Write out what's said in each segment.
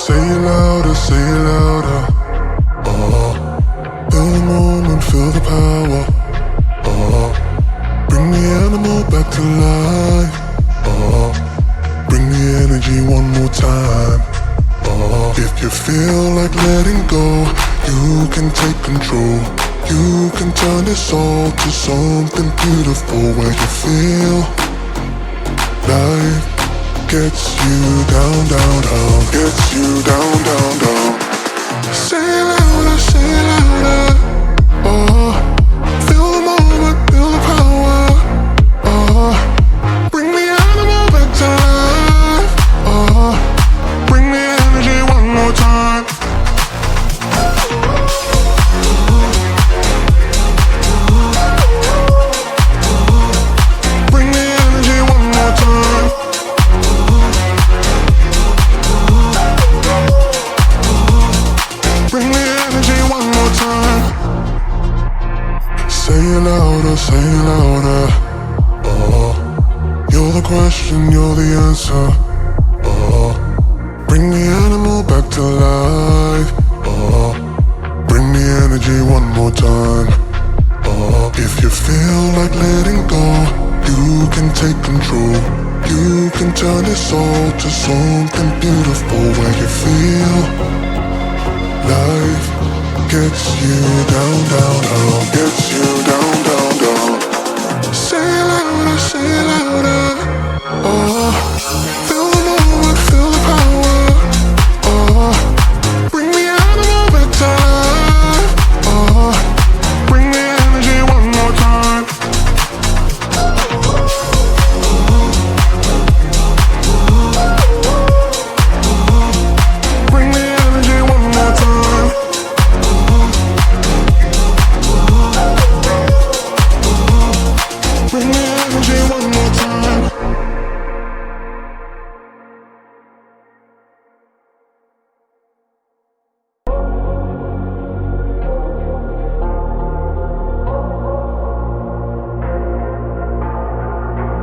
Say it louder, say it louder. Feel the moment, feel the power. Bring the animal back to life. Bring the energy one more time. If you feel like letting go, you can take control. You can turn this all to something beautiful where you feel life gets you down, down, down, gets you down, down, down. Say it louder, say it louder. Feel the moment, feel the power. Bring the animal back to life. Bring the energy one more time. Bring the energy one more time. Bring the energy one more time. Say it louder, say it louder. You're the question, you're the answer. Bring the animal back to life. Bring the energy one more time. If you feel like letting go, you can take control. You can turn this all to something beautiful where you feel life gets you down, down, down, gets you down, down, down. Say it louder, say it louder. Feel the moment, feel the power. Bring the animal back to life. Bring the energy one more time. Bring the energy one more time. Bring the energy one more time.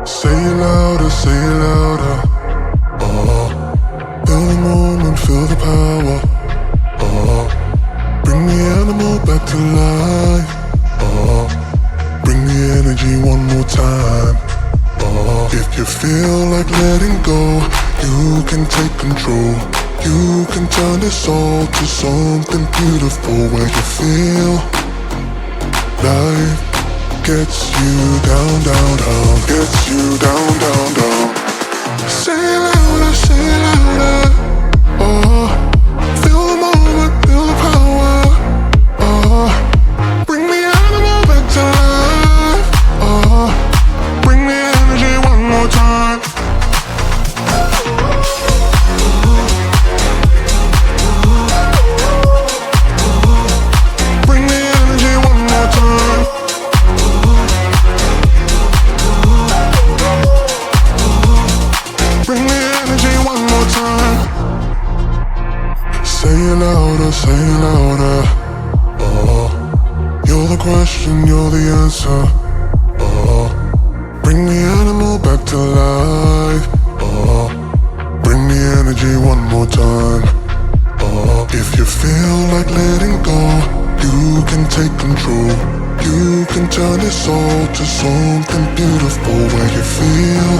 Say it louder, say it louder. Feel the moment, feel the power. Bring the animal back to life. Bring the energy one more time. If you feel like letting go, you can take control. You can turn this all to something beautiful where you feel life gets you down, down, down, gets you down, down, down. Say it louder, say it louder. Feel the moment, feel the power. Bring the animal back to life. Bring the energy one more time. Bring the energy one more time. Bring the energy one more time. Say it louder, say it louder. You're the question, you're the answer. Bring the animal back to life. Bring the energy one more time. If you feel like letting go, you can take control. You can turn this all to something beautiful where you feel